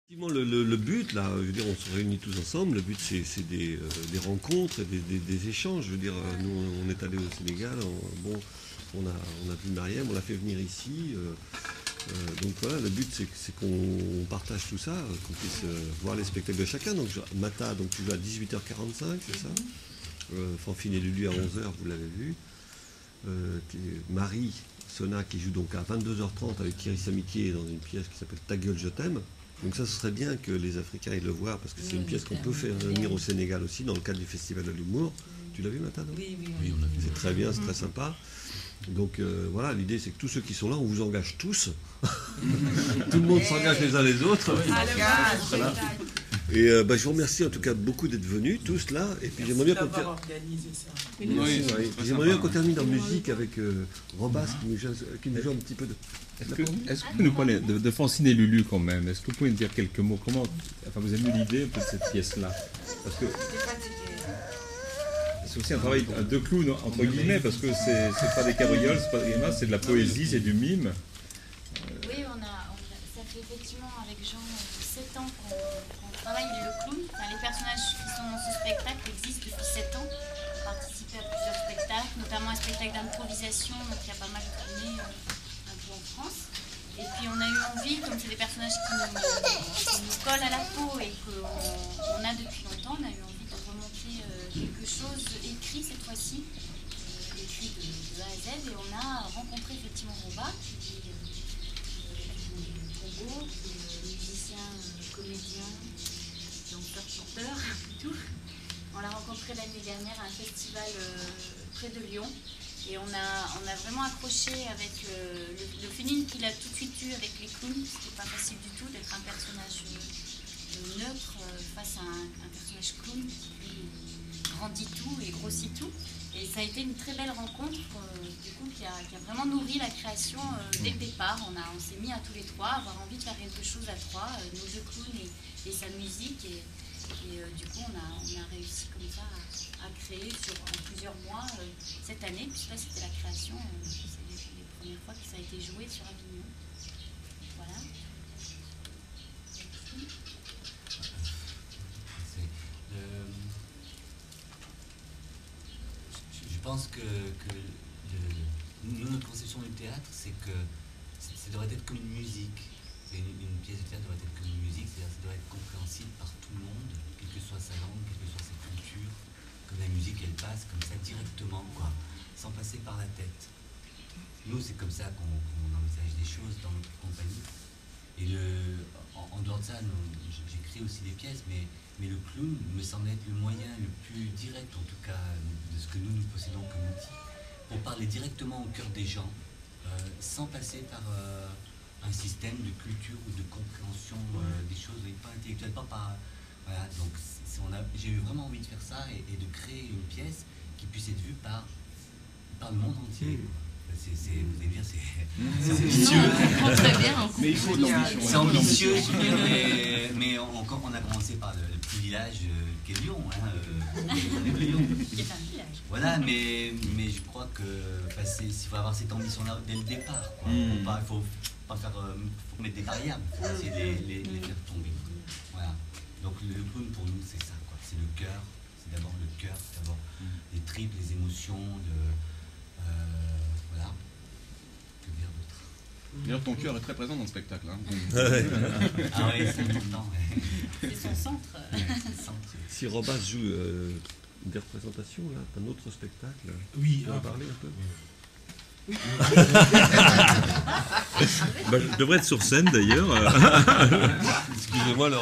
Effectivement, le but, là, je veux dire, on se réunit tous ensemble. Le but, c'est des rencontres, des échanges. Je veux dire, nous, on est allé au Sénégal. On a vu Mariam, on l'a fait venir ici. Donc voilà, le but, c'est qu'on partage tout ça, qu'on puisse voir les spectacles de chacun. Donc Mata, donc tu joues à 18h45, c'est ça. Fanfine et Lulu à 11h, vous l'avez vu. Marie Sona qui joue donc à 22h30 avec Thierry Samikier dans une pièce qui s'appelle Ta gueule, je t'aime. Donc ça, ce serait bien que les Africains aillent le voir, parce que c'est une pièce qu'on peut faire venir au Sénégal aussi, dans le cadre du Festival de l'humour. Tu l'as vu, Mata, non ? Oui, on l'a vu. C'est très bien, c'est très sympa. Donc voilà, l'idée, c'est que tous ceux qui sont là, on vous engage tous. Tout le monde s'engage les uns les autres. Voilà. Et je vous remercie en tout cas beaucoup d'être venus, tous là. Et puis j'aimerais bien qu'on termine en musique avec Robas qui nous joue un petit peu de... Est-ce que vous nous parlez de Francine et Lulu quand même? Est-ce que vous pouvez nous dire quelques mots? Comment vous avez eu l'idée de cette pièce-là? Parce que c'est aussi un travail de clown entre guillemets, parce que c'est pas des carrioles, c'est pas des grimaces, c'est de la poésie, c'est du mime. Oui, ça fait effectivement avec Jean 7 ans qu'on travaille le clown. Enfin, les personnages qui sont dans ce spectacle existent depuis 7 ans. On participe à plusieurs spectacles, notamment un spectacle d'improvisation qui a pas mal tourné un peu en France. Et puis on a eu envie, comme c'est des personnages qui nous collent à la peau et qu'on a depuis longtemps, on a eu envie de remonter quelque chose écrit cette fois-ci, écrit de A à Z. Et on a rencontré effectivement Roba, qui est Congo, qui est musicien, comédien, danseur, chanteur, tout. On l'a rencontré l'année dernière à un festival près de Lyon. Et on a vraiment accroché avec le feeling qu'il a tout de suite eu avec les clowns. C'était pas facile du tout d'être un personnage neutre face à un personnage clown qui grandit tout et grossit tout. Et ça a été une très belle rencontre du coup, qui a vraiment nourri la création dès le départ. On s'est mis à tous les trois, avoir envie de faire quelque chose à trois, nos deux clowns et sa musique. Et du coup, on a réussi comme ça à créer en plusieurs mois cette année, puisque là c'était la création, c'est les premières fois que ça a été joué sur Avignon. Voilà. Je pense que notre conception du théâtre, c'est que ça devrait être comme une musique. Une pièce de théâtre devrait être comme une musique, c'est-à-dire ça doit être compréhensible par tout le monde, quelle que soit sa langue, quelle que soit sa culture, comme la musique elle passe comme ça directement, quoi, sans passer par la tête. Nous, c'est comme ça qu'on envisage des choses dans notre compagnie. Et en dehors de ça, j'écris aussi des pièces, mais le clown me semble être le moyen le plus direct, en tout cas, de ce que nous possédons comme outil, pour parler directement au cœur des gens, sans passer par un système de culture ou de compréhension des choses, pas intellectuelle, pas par... Voilà, donc j'ai eu vraiment envie de faire ça et de créer une pièce qui puisse être vue par le monde entier. Vous allez dire, c'est ambitieux. Très bien. Mais il faut de l'ambition. C'est ambitieux, mais on a commencé par le petit village qui est Lyon. Lyon. Qui est un village. Voilà, mais je crois que il faut avoir cette ambition-là dès le départ. Il faut mettre des barrières, il faut essayer de les faire tomber. Voilà. Donc le clown pour nous c'est ça, quoi. C'est le cœur, c'est d'abord le cœur, c'est d'abord les tripes, les émotions, voilà. Que dire d'autre? D'ailleurs, ton cœur est très présent dans le spectacle. Hein. Ah oui, c'est important. C'est son centre. Si Robas joue des représentations, là, un autre spectacle, oui, on va parler un peu. Oui. Je devrais être sur scène d'ailleurs. Excusez-moi, le